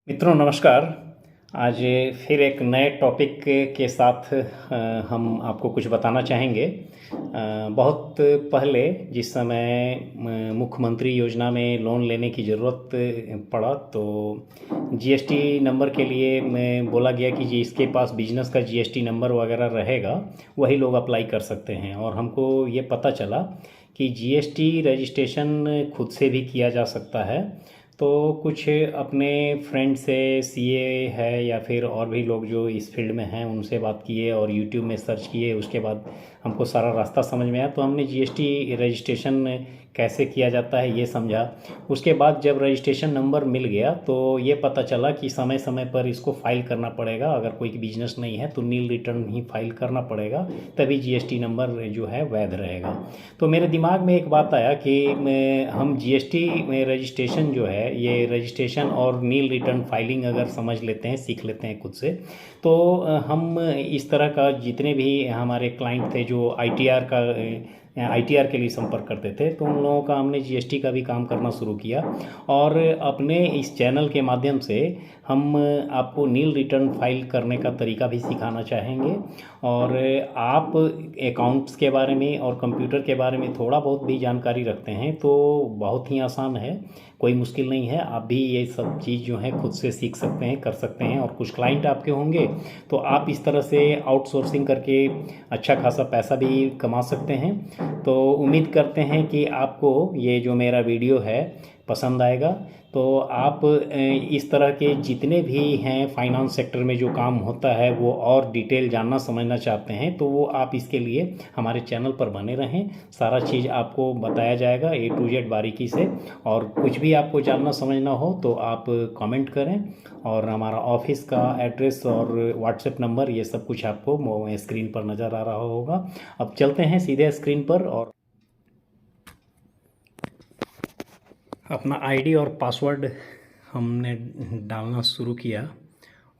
मित्रों नमस्कार। आज फिर एक नए टॉपिक के साथ हम आपको कुछ बताना चाहेंगे। बहुत पहले जिस समय मुख्यमंत्री योजना में लोन लेने की ज़रूरत पड़ा तो जीएसटी नंबर के लिए मैं बोला गया कि जिसके पास बिजनेस का जीएसटी नंबर वगैरह रहेगा वही लोग अप्लाई कर सकते हैं। और हमको ये पता चला कि जीएसटी रजिस्ट्रेशन खुद से भी किया जा सकता है। तो कुछ अपने फ्रेंड से सीए है या फिर और भी लोग जो इस फील्ड में हैं उनसे बात किए और यूट्यूब में सर्च किए। उसके बाद हमको सारा रास्ता समझ में आया तो हमने जीएसटी रजिस्ट्रेशन कैसे किया जाता है ये समझा। उसके बाद जब रजिस्ट्रेशन नंबर मिल गया तो ये पता चला कि समय समय पर इसको फाइल करना पड़ेगा। अगर कोई बिजनेस नहीं है तो नील रिटर्न ही फाइल करना पड़ेगा, तभी जीएसटी नंबर जो है वैध रहेगा। तो मेरे दिमाग में एक बात आया कि हम जीएसटी में रजिस्ट्रेशन जो है ये रजिस्ट्रेशन और नील रिटर्न फाइलिंग अगर समझ लेते हैं, सीख लेते हैं खुद से, तो हम इस तरह का जितने भी हमारे क्लाइंट थे जो आईटीआर के लिए संपर्क करते थे तो उन लोगों का हमने जीएसटी का भी काम करना शुरू किया। और अपने इस चैनल के माध्यम से हम आपको नील रिटर्न फाइल करने का तरीका भी सिखाना चाहेंगे। और आप अकाउंट्स के बारे में और कंप्यूटर के बारे में थोड़ा बहुत भी जानकारी रखते हैं तो बहुत ही आसान है, कोई मुश्किल नहीं है। आप भी ये सब चीज़ जो है खुद से सीख सकते हैं, कर सकते हैं। और कुछ क्लाइंट आपके होंगे तो आप इस तरह से आउटसोर्सिंग करके अच्छा खासा पैसा भी कमा सकते हैं। तो उम्मीद करते हैं कि आपको ये जो मेरा वीडियो है पसंद आएगा। तो आप इस तरह के जितने भी हैं फाइनेंस सेक्टर में जो काम होता है वो और डिटेल जानना समझना चाहते हैं तो वो आप इसके लिए हमारे चैनल पर बने रहें। सारा चीज़ आपको बताया जाएगा ए टू जेड बारीकी से। और कुछ भी आपको जानना समझना हो तो आप कमेंट करें। और हमारा ऑफिस का एड्रेस और व्हाट्सएप नंबर ये सब कुछ आपको स्क्रीन पर नज़र आ रहा होगा। अब चलते हैं सीधे स्क्रीन पर और अपना आईडी और पासवर्ड हमने डालना शुरू किया।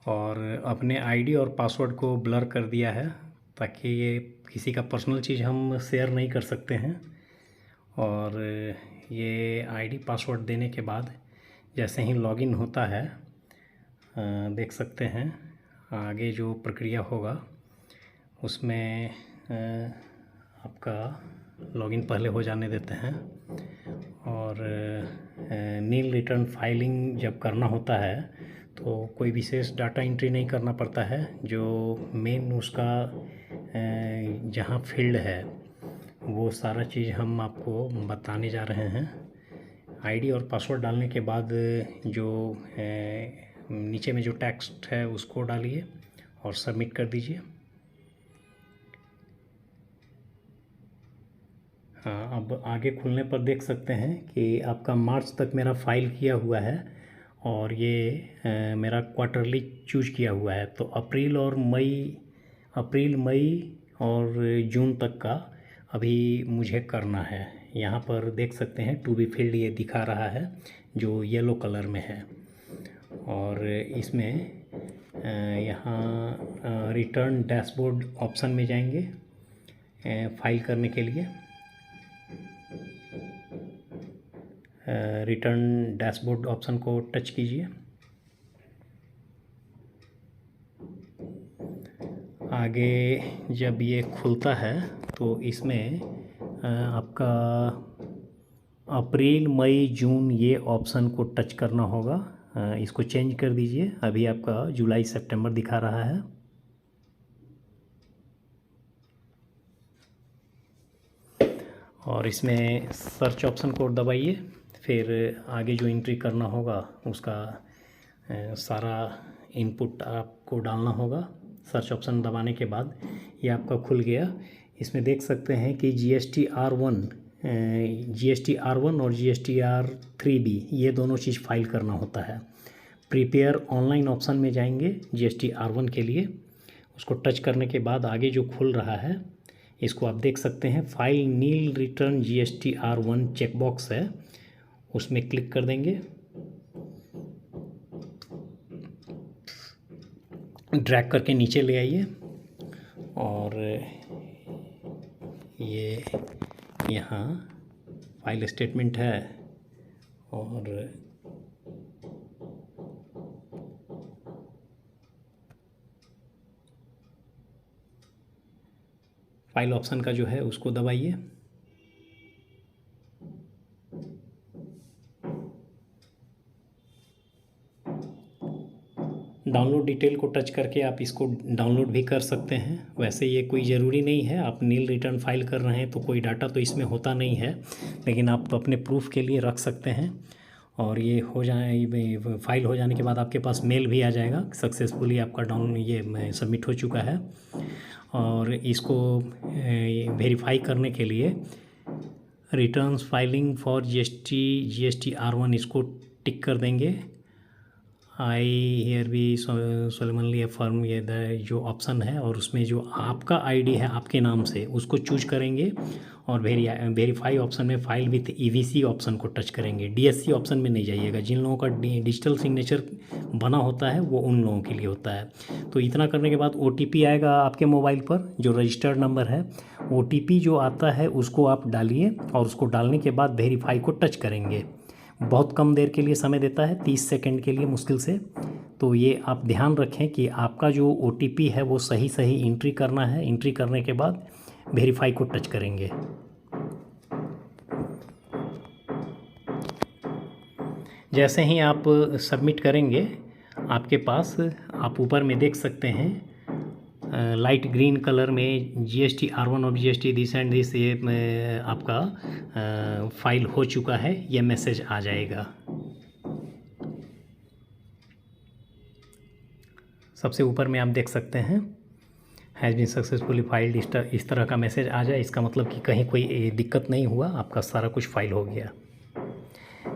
और अपने आईडी और पासवर्ड को ब्लर कर दिया है ताकि ये किसी का पर्सनल चीज़ हम शेयर नहीं कर सकते हैं। और ये आईडी पासवर्ड देने के बाद जैसे ही लॉगिन होता है देख सकते हैं आगे जो प्रक्रिया होगा उसमें आपका लॉगिन पहले हो जाने देते हैं। और नील रिटर्न फाइलिंग जब करना होता है तो कोई विशेष डाटा एंट्री नहीं करना पड़ता है। जो मेन उसका जहाँ फील्ड है वो सारा चीज़ हम आपको बताने जा रहे हैं। आईडी और पासवर्ड डालने के बाद जो नीचे में जो टेक्स्ट है उसको डालिए और सबमिट कर दीजिए। हाँ, अब आगे खुलने पर देख सकते हैं कि आपका मार्च तक मेरा फाइल किया हुआ है और ये मेरा क्वार्टरली चूज किया हुआ है। तो अप्रैल मई और जून तक का अभी मुझे करना है। यहाँ पर देख सकते हैं टू बी फिल्ड ये दिखा रहा है जो येलो कलर में है। और इसमें यहाँ रिटर्न डैशबोर्ड ऑप्शन में जाएंगे फाइल करने के लिए। रिटर्न डैशबोर्ड ऑप्शन को टच कीजिए। आगे जब ये खुलता है तो इसमें आपका अप्रैल मई जून ये ऑप्शन को टच करना होगा। इसको चेंज कर दीजिए, अभी आपका जुलाई सितंबर दिखा रहा है। और इसमें सर्च ऑप्शन को दबाइए, फिर आगे जो एंट्री करना होगा उसका सारा इनपुट आपको डालना होगा। सर्च ऑप्शन दबाने के बाद ये आपका खुल गया। इसमें देख सकते हैं कि GSTR1 और GSTR3B ये दोनों चीज़ फाइल करना होता है। प्रिपेयर ऑनलाइन ऑप्शन में जाएंगे GSTR1 के लिए। उसको टच करने के बाद आगे जो खुल रहा है इसको आप देख सकते हैं फाइल नील रिटर्न GSTR1 चेकबॉक्स है, उसमें क्लिक कर देंगे। ड्रैग करके नीचे ले आइए और ये यहाँ फाइल स्टेटमेंट है और फाइल ऑप्शन का जो है उसको दबाइए। डाउनलोड डिटेल को टच करके आप इसको डाउनलोड भी कर सकते हैं। वैसे ये कोई ज़रूरी नहीं है, आप नील रिटर्न फाइल कर रहे हैं तो कोई डाटा तो इसमें होता नहीं है, लेकिन आप अपने प्रूफ के लिए रख सकते हैं। और ये हो जाए, फाइल हो जाने के बाद आपके पास मेल भी आ जाएगा सक्सेसफुली आपका ये सबमिट हो चुका है। और इसको वेरीफाई करने के लिए returns filing for GST R1 इसको टिक कर देंगे। आई हियर भी सोलमनली अफर्म, ये जो ऑप्शन है और उसमें जो आपका आईडी है आपके नाम से उसको चूज करेंगे और वेरीफाई ऑप्शन में फाइल विथ EVC ऑप्शन को टच करेंगे। DSC ऑप्शन में नहीं जाइएगा। जिन लोगों का डिजिटल सिग्नेचर बना होता है वो उन लोगों के लिए होता है। तो इतना करने के बाद OTP आएगा आपके मोबाइल पर, जो रजिस्टर्ड नंबर है। OTP जो आता है उसको आप डालिए और उसको डालने के बाद वेरीफाई को टच करेंगे। बहुत कम देर के लिए समय देता है, 30 सेकंड के लिए मुश्किल से। तो ये आप ध्यान रखें कि आपका जो OTP है वो सही एंट्री करना है। एंट्री करने के बाद वेरीफाई को टच करेंगे। जैसे ही आप सबमिट करेंगे आपके पास, आप ऊपर में देख सकते हैं लाइट ग्रीन कलर में GST R1 और GST दिस एंड दिस, ये आपका फाइल हो चुका है, ये मैसेज आ जाएगा। सबसे ऊपर में आप देख सकते हैं हैज़ बीन सक्सेसफुली फाइल्ड, इस तरह का मैसेज आ जाए, इसका मतलब कि कहीं कोई दिक्कत नहीं हुआ, आपका सारा कुछ फाइल हो गया।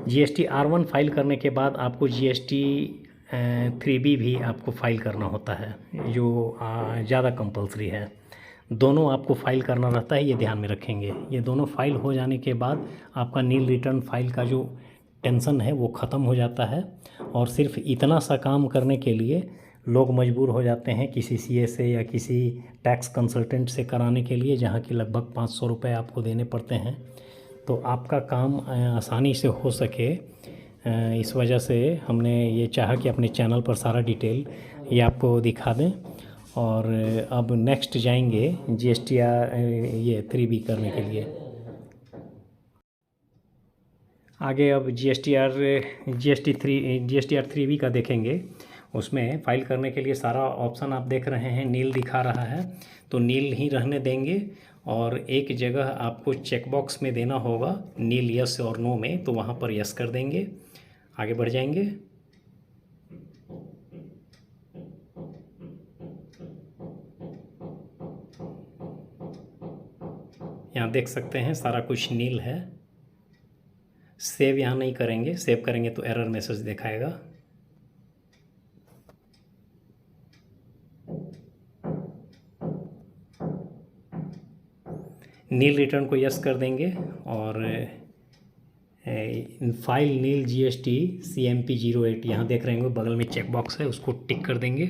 GST R1 फाइल करने के बाद आपको GST 3B भी आपको फाइल करना होता है, जो ज़्यादा कंपलसरी है। दोनों आपको फाइल करना रहता है, ये ध्यान में रखेंगे। ये दोनों फाइल हो जाने के बाद आपका नील रिटर्न फाइल का जो टेंशन है वो ख़त्म हो जाता है। और सिर्फ इतना सा काम करने के लिए लोग मजबूर हो जाते हैं किसी CA से या किसी टैक्स कंसल्टेंट से कराने के लिए, जहाँ की लगभग 500 रुपये आपको देने पड़ते हैं। तो आपका काम आसानी से हो सके, इस वजह से हमने ये चाहा कि अपने चैनल पर सारा डिटेल ये आपको दिखा दें। और अब नेक्स्ट जाएंगे GSTR ये 3B करने के लिए। आगे अब GSTR 3B का देखेंगे। उसमें फाइल करने के लिए सारा ऑप्शन आप देख रहे हैं नील दिखा रहा है, तो नील ही रहने देंगे। और एक जगह आपको चेकबॉक्स में देना होगा नील यस और नो में, तो वहाँ पर यस कर देंगे। आगे बढ़ जाएंगे। यहाँ देख सकते हैं सारा कुछ नील है। सेव यहाँ नहीं करेंगे, सेव करेंगे तो एरर मैसेज दिखाएगा। नील रिटर्न को यस कर देंगे और फाइल नील GST CMP 08 यहाँ देख रहे होंगे बगल में चेक बॉक्स है, उसको टिक कर देंगे।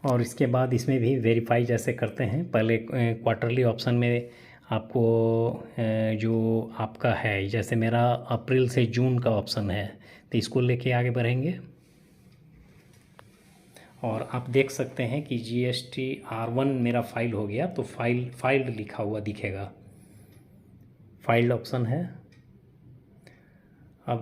और इसके बाद इसमें भी वेरीफाई जैसे करते हैं, पहले क्वार्टरली ऑप्शन में आपको जो आपका है, जैसे मेरा अप्रैल से जून का ऑप्शन है, तो इसको लेके आगे बढ़ेंगे। और आप देख सकते हैं कि GST R1 मेरा फाइल हो गया, तो फाइल्ड लिखा हुआ दिखेगा, फाइल्ड ऑप्शन है। अब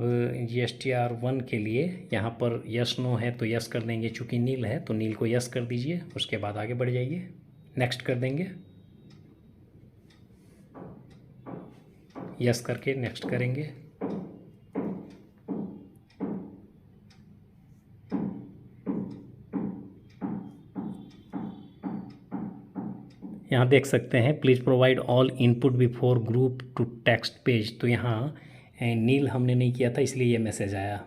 GST R1 के लिए यहाँ पर यस नो है तो यस कर देंगे, चूँकि नील है तो नील को यस कर दीजिए। उसके बाद आगे बढ़ जाइए, नेक्स्ट कर देंगे। यस करके नेक्स्ट करेंगे। यहाँ देख सकते हैं please provide all input before group to text page, तो यहाँ नील हमने नहीं किया था इसलिए ये मैसेज आया।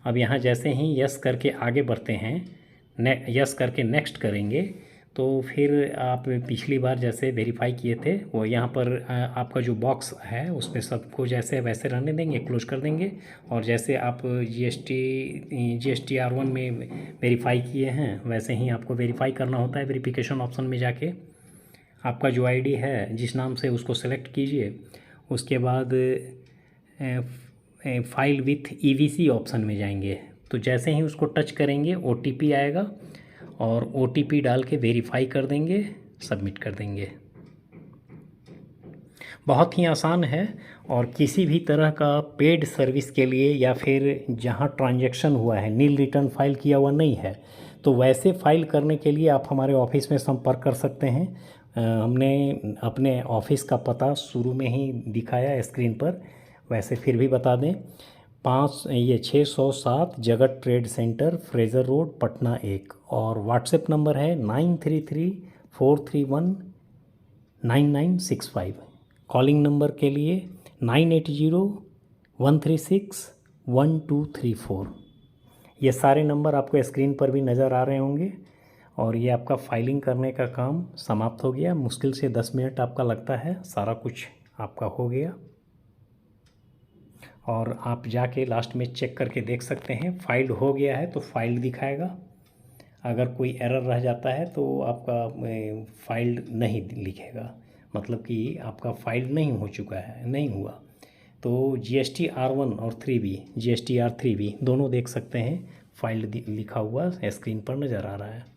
अब यहाँ जैसे ही यस करके आगे बढ़ते हैं, यस करके नेक्स्ट करेंगे, तो फिर आप पिछली बार जैसे वेरीफाई किए थे वो यहाँ पर आपका जो बॉक्स है उसमें सबको जैसे वैसे रहने देंगे, क्लोज कर देंगे। और जैसे आप GST R1 में वेरीफाई किए हैं वैसे ही आपको वेरीफाई करना होता है। वेरिफिकेशन ऑप्शन में जाके आपका जो आईडी है जिस नाम से उसको सेलेक्ट कीजिए। उसके बाद फाइल विथ EVC ऑप्शन में जाएंगे, तो जैसे ही उसको टच करेंगे OTP आएगा और OTP डाल के वेरीफाई कर देंगे, सबमिट कर देंगे। बहुत ही आसान है। और किसी भी तरह का पेड सर्विस के लिए या फिर जहाँ ट्रांजैक्शन हुआ है नील रिटर्न फाइल किया हुआ नहीं है, तो वैसे फाइल करने के लिए आप हमारे ऑफिस में संपर्क कर सकते हैं। हमने अपने ऑफिस का पता शुरू में ही दिखाया स्क्रीन पर, वैसे फिर भी बता दें। 607 जगत trade centre, Fraser road, Patna 1। और व्हाट्सएप नंबर है 9334319965। कॉलिंग नंबर के लिए 9801361234। ये सारे नंबर आपको स्क्रीन पर भी नज़र आ रहे होंगे। और ये आपका फाइलिंग करने का काम समाप्त हो गया। मुश्किल से 10 मिनट आपका लगता है, सारा कुछ आपका हो गया। और आप जाके लास्ट में चेक करके देख सकते हैं, फाइल्ड हो गया है तो फाइल्ड दिखाएगा। अगर कोई एरर रह जाता है तो आपका फाइल्ड नहीं लिखेगा, मतलब कि आपका फाइल नहीं हो चुका है, नहीं हुआ। तो GST R1 और 3B, GST R3B दोनों देख सकते हैं, फाइल लिखा हुआ स्क्रीन पर नज़र आ रहा है।